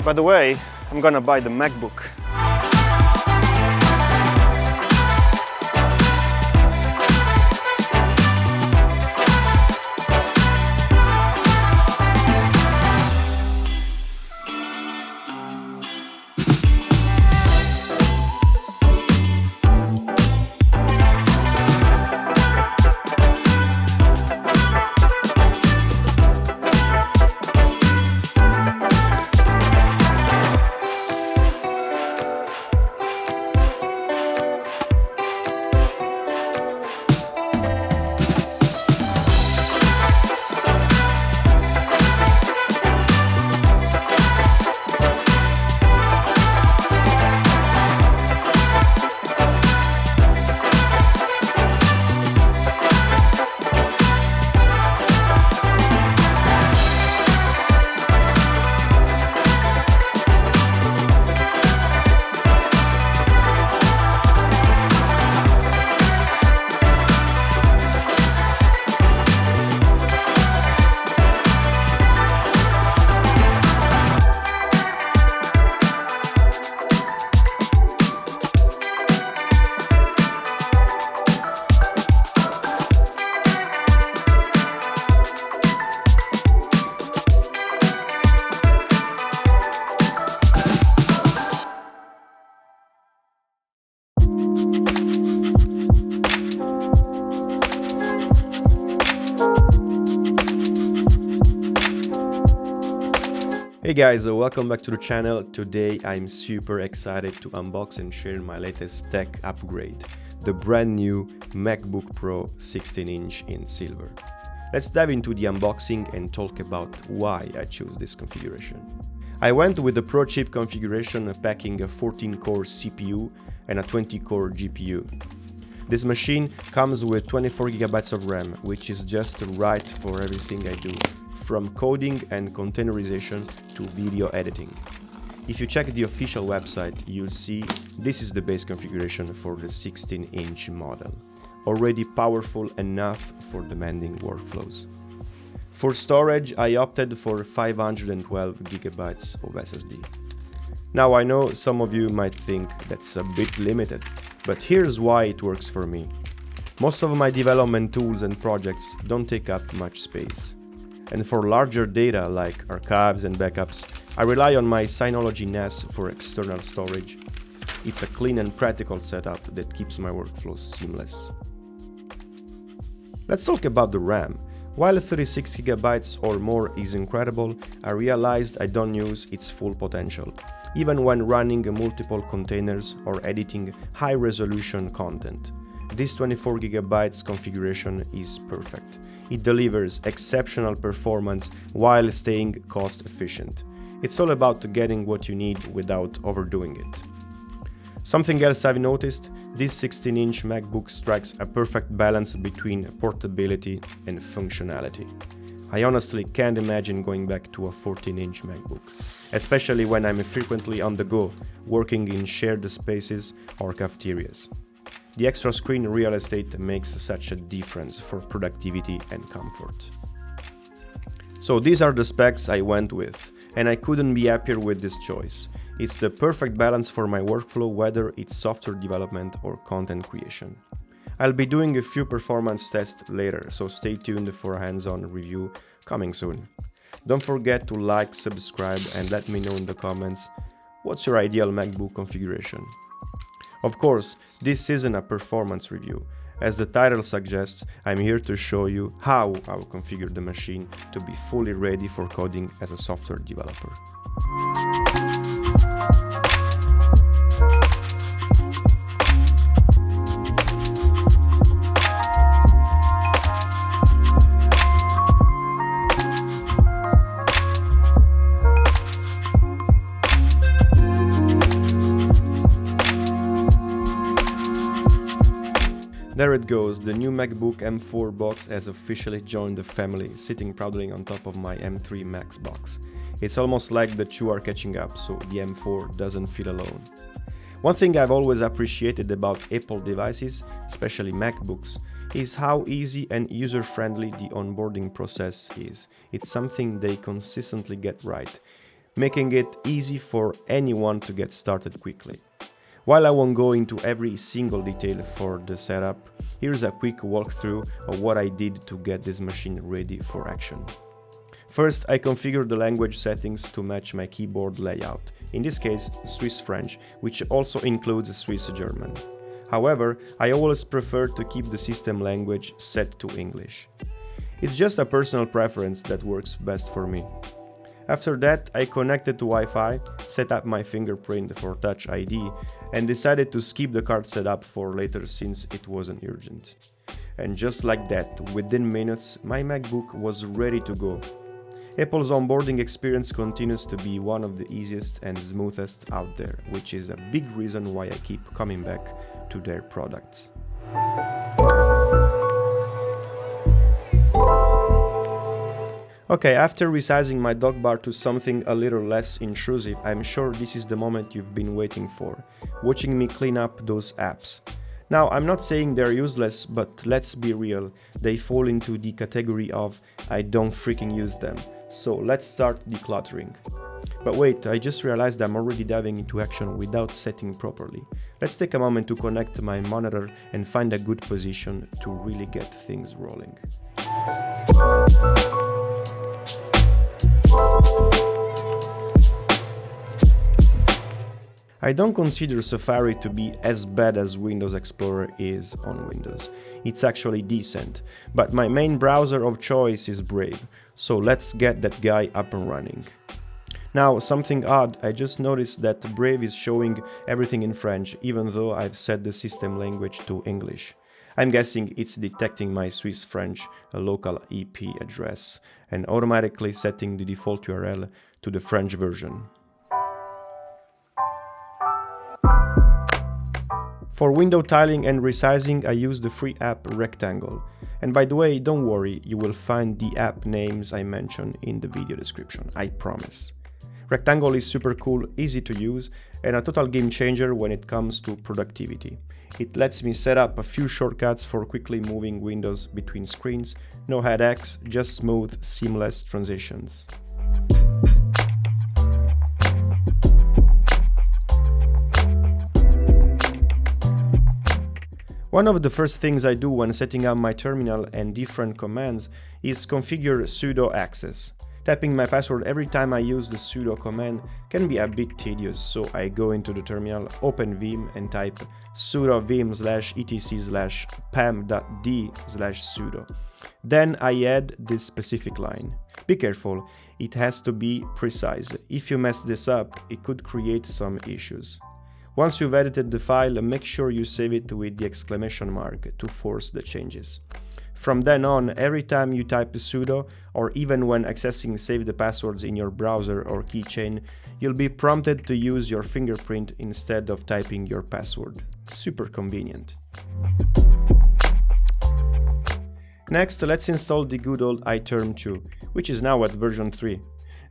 By the way, I'm gonna buy the MacBook. Hey guys, welcome back to the channel. Today I'm super excited to unbox and share my latest tech upgrade, the brand new MacBook Pro 16-inch in silver. Let's dive into the unboxing and talk about why I chose this configuration. I went with the Pro chip configuration packing a 14-core CPU and a 20-core GPU. This machine comes with 24GB of RAM, which is just right for everything I do, from coding and containerization to video editing. If you check the official website, you'll see this is the base configuration for the 16-inch model, already powerful enough for demanding workflows. For storage, I opted for 512GB of SSD. Now I know some of you might think that's a bit limited, but here's why it works for me. Most of my development tools and projects don't take up much space. And for larger data like archives and backups, I rely on my Synology NAS for external storage. It's a clean and practical setup that keeps my workflow seamless. Let's talk about the RAM. While 36GB or more is incredible, I realized I don't use its full potential, even when running multiple containers or editing high-resolution content. This 24GB configuration is perfect. It delivers exceptional performance while staying cost-efficient. It's all about getting what you need without overdoing it. Something else I've noticed, this 16-inch MacBook strikes a perfect balance between portability and functionality. I honestly can't imagine going back to a 14-inch MacBook, especially when I'm frequently on the go, working in shared spaces or cafeterias. The extra screen real estate makes such a difference for productivity and comfort. So these are the specs I went with, and I couldn't be happier with this choice. It's the perfect balance for my workflow, whether it's software development or content creation. I'll be doing a few performance tests later, so stay tuned for a hands-on review coming soon. Don't forget to like, subscribe, and let me know in the comments what's your ideal MacBook configuration. Of course, this isn't a performance review. As the title suggests, I'm here to show you how I'll configure the machine to be fully ready for coding as a software developer. There it goes, the new MacBook M4 box has officially joined the family, sitting proudly on top of my M3 Max box. It's almost like the two are catching up, so the M4 doesn't feel alone. One thing I've always appreciated about Apple devices, especially MacBooks, is how easy and user-friendly the onboarding process is. It's something they consistently get right. making it easy for anyone to get started quickly. While I won't go into every single detail for the setup, here's a quick walkthrough of what I did to get this machine ready for action. First, I configured the language settings to match my keyboard layout, in this case Swiss French, which also includes Swiss German. However, I always prefer to keep the system language set to English. It's just a personal preference that works best for me. After that, I connected to Wi-Fi, set up my fingerprint for Touch ID, and decided to skip the card setup for later since it wasn't urgent. And just like that, within minutes, my MacBook was ready to go. Apple's onboarding experience continues to be one of the easiest and smoothest out there, which is a big reason why I keep coming back to their products. Okay, after resizing my dock bar to something a little less intrusive, I'm sure this is the moment you've been waiting for, watching me clean up those apps. Now, I'm not saying they're useless, but let's be real, they fall into the category of I don't freaking use them, so let's start decluttering. But wait, I just realized I'm already diving into action without setting properly. Let's take a moment to connect my monitor and find a good position to really get things rolling. I don't consider Safari to be as bad as Windows Explorer is on Windows. It's actually decent, but my main browser of choice is Brave, so let's get that guy up and running. Now, something odd, I just noticed that Brave is showing everything in French, even though I've set the system language to English. I'm guessing it's detecting my Swiss French local IP address and automatically setting the default URL to the French version. For window tiling and resizing, I use the free app Rectangle. And by the way, don't worry, you will find the app names I mentioned in the video description, I promise. Rectangle is super cool, easy to use, and a total game changer when it comes to productivity. It lets me set up a few shortcuts for quickly moving windows between screens, no headaches, just smooth, seamless transitions. One of the first things I do when setting up my terminal and different commands is configure sudo access. Tapping my password every time I use the sudo command can be a bit tedious, so I go into the terminal, open vim and type sudo vim/etc/pam.d/sudo. Then I add this specific line. Be careful, it has to be precise. If you mess this up, it could create some issues. Once you've edited the file, make sure you save it with the exclamation mark to force the changes. From then on, every time you type sudo, or even when accessing saved passwords in your browser or keychain, you'll be prompted to use your fingerprint instead of typing your password. Super convenient. Next, let's install the good old iTerm 2, which is now at version 3.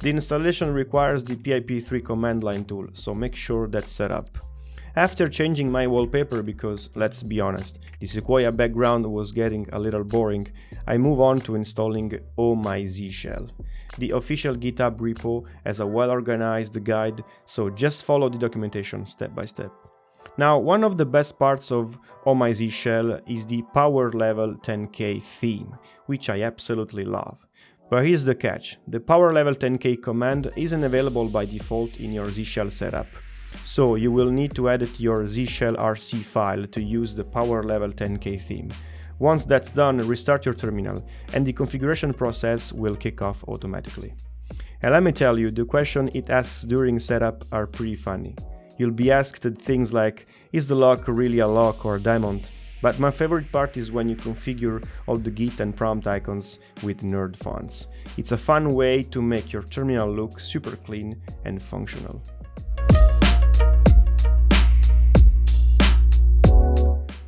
The installation requires the pip3 command line tool, so make sure that's set up. After changing my wallpaper because, let's be honest, the Sequoia background was getting a little boring, I move on to installing Oh My Z Shell. The official GitHub repo has a well-organized guide, so just follow the documentation step by step. Now, one of the best parts of Oh My Z Shell is the Power Level 10K theme, which I absolutely love. But here's the catch, the Power Level 10K command isn't available by default in your Z Shell setup. So you will need to edit your zshell rc file to use the Power Level 10K theme. Once that's done, restart your terminal, and the configuration process will kick off automatically. And let me tell you, the questions it asks during setup are pretty funny. You'll be asked things like, is the lock really a lock or a diamond? But my favorite part is when you configure all the Git and prompt icons with nerd fonts. It's a fun way to make your terminal look super clean and functional.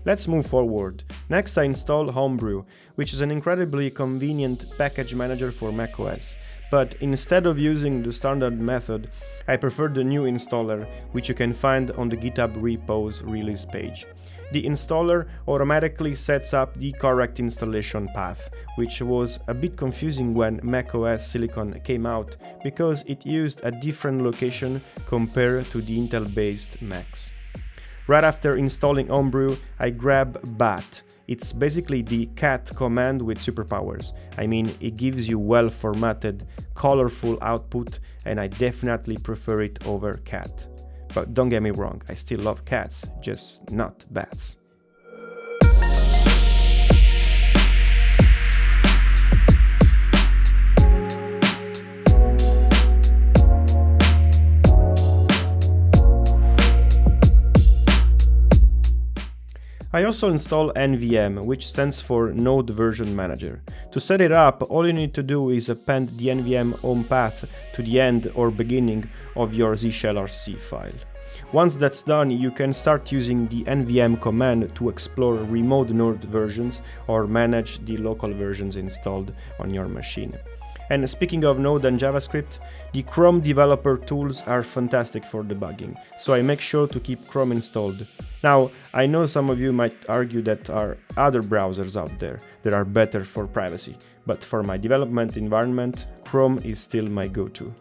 Let's move forward. Next, I installed Homebrew, which is an incredibly convenient package manager for macOS. but instead of using the standard method, I prefer the new installer, which you can find on the GitHub repos release page. The installer automatically sets up the correct installation path, which was a bit confusing when macOS Silicon came out because it used a different location compared to the Intel-based Macs. Right after installing Homebrew, I grab bat. It's basically the cat command with superpowers. I mean, it gives you well-formatted, colorful output, and I definitely prefer it over cat. But don't get me wrong, I still love cats, just not bats. I also install NVM, which stands for Node Version Manager. To set it up, all you need to do is append the NVM home path to the end or beginning of your zshellrc file. Once that's done, you can start using the NVM command to explore remote node versions or manage the local versions installed on your machine. And speaking of Node and JavaScript, the Chrome developer tools are fantastic for debugging, so I make sure to keep Chrome installed. Now, I know some of you might argue that there are other browsers out there that are better for privacy, but for my development environment, Chrome is still my go-to.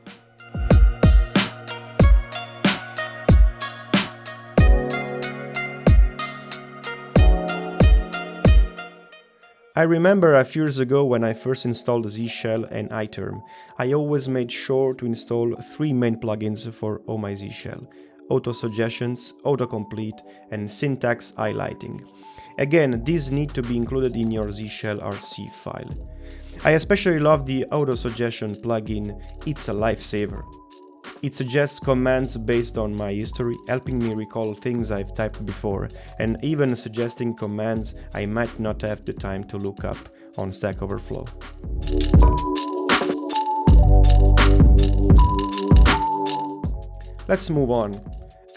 I remember a few years ago when I first installed ZShell and iTerm, I always made sure to install 3 main plugins for all my ZShell: auto suggestions, autocomplete, and syntax highlighting. Again, these need to be included in your zshellrc file. I especially love the auto suggestion plugin. It's a lifesaver. It suggests commands based on my history, helping me recall things I've typed before, and even suggesting commands I might not have the time to look up on Stack Overflow. Let's move on.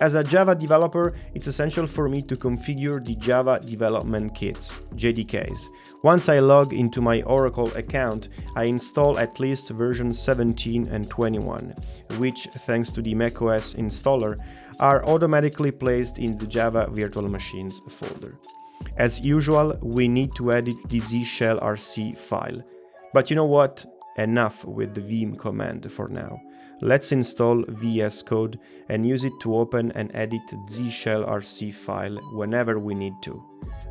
As a Java developer, it's essential for me to configure the Java Development Kits, JDKs. Once I log into my Oracle account, I install at least versions 17 and 21, which, thanks to the macOS installer, are automatically placed in the Java Virtual Machines folder. As usual, we need to edit the zshellrc file. But you know what? Enough with the vim command for now. Let's install VSCode and use it to open and edit the zshellrc file whenever we need to.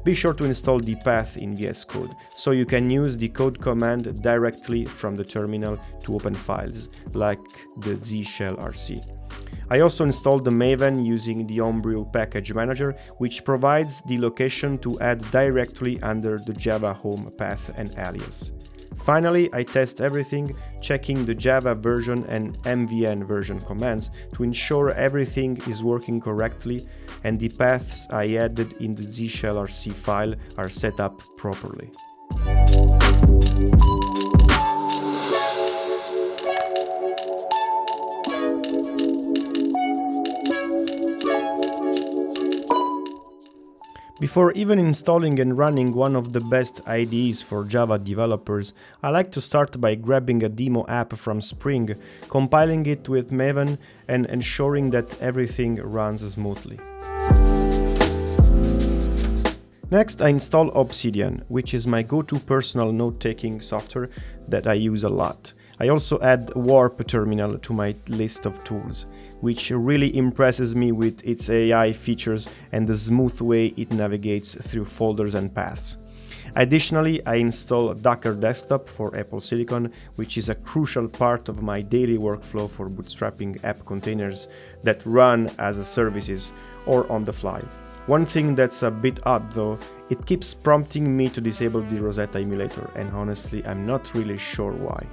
Be sure to install the path in VSCode, so you can use the code command directly from the terminal to open files, like the zshellrc. I also installed the Maven using the Homebrew package manager, which provides the location to add directly under the Java home path and alias. Finally, I test everything, checking the Java version and MVN version commands to ensure everything is working correctly and the paths I added in the zshellrc file are set up properly. Before even installing and running one of the best IDEs for Java developers, I like to start by grabbing a demo app from Spring, compiling it with Maven, and ensuring that everything runs smoothly. Next, I install Obsidian, which is my go-to personal note-taking software that I use a lot. I also add Warp terminal to my list of tools, which really impresses me with its AI features and the smooth way it navigates through folders and paths. Additionally, I install Docker Desktop for Apple Silicon, which is a crucial part of my daily workflow for bootstrapping app containers that run as services or on the fly. One thing that's a bit odd though, it keeps prompting me to disable the Rosetta emulator, and honestly, I'm not really sure why.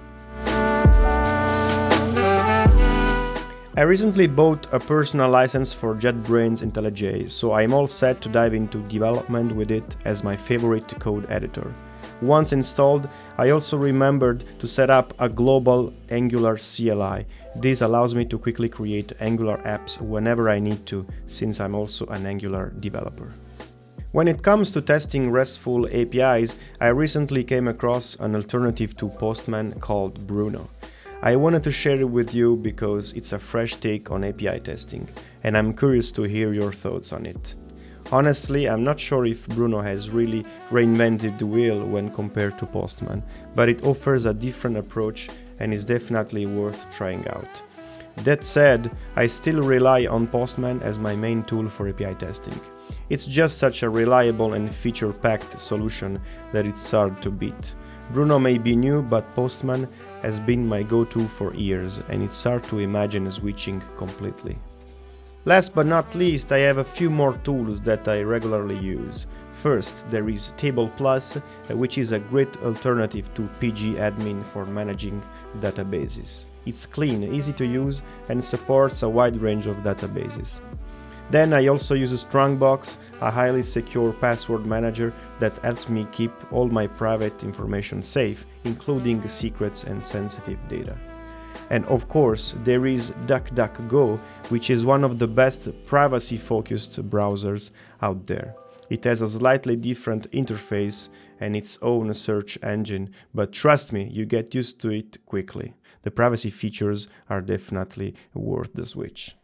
I recently bought a personal license for JetBrains IntelliJ, so I'm all set to dive into development with it as my favorite code editor. Once installed, I also remembered to set up a global Angular CLI. This allows me to quickly create Angular apps whenever I need to, since I'm also an Angular developer. When it comes to testing RESTful APIs, I recently came across an alternative to Postman called Bruno. I wanted to share it with you because it's a fresh take on API testing, and I'm curious to hear your thoughts on it. Honestly, I'm not sure if Bruno has really reinvented the wheel when compared to Postman, but it offers a different approach and is definitely worth trying out. That said, I still rely on Postman as my main tool for API testing. It's just such a reliable and feature-packed solution that it's hard to beat. Bruno may be new, but Postman has been my go-to for years, and it's hard to imagine switching completely. Last but not least, I have a few more tools that I regularly use. First, there is TablePlus, which is a great alternative to pgadmin for managing databases. It's clean, easy to use, and supports a wide range of databases. Then I also use Strongbox, a highly secure password manager that helps me keep all my private information safe, including secrets and sensitive data. And of course, there is DuckDuckGo, which is one of the best privacy-focused browsers out there. It has a slightly different interface and its own search engine, but trust me, you get used to it quickly. The privacy features are definitely worth the switch.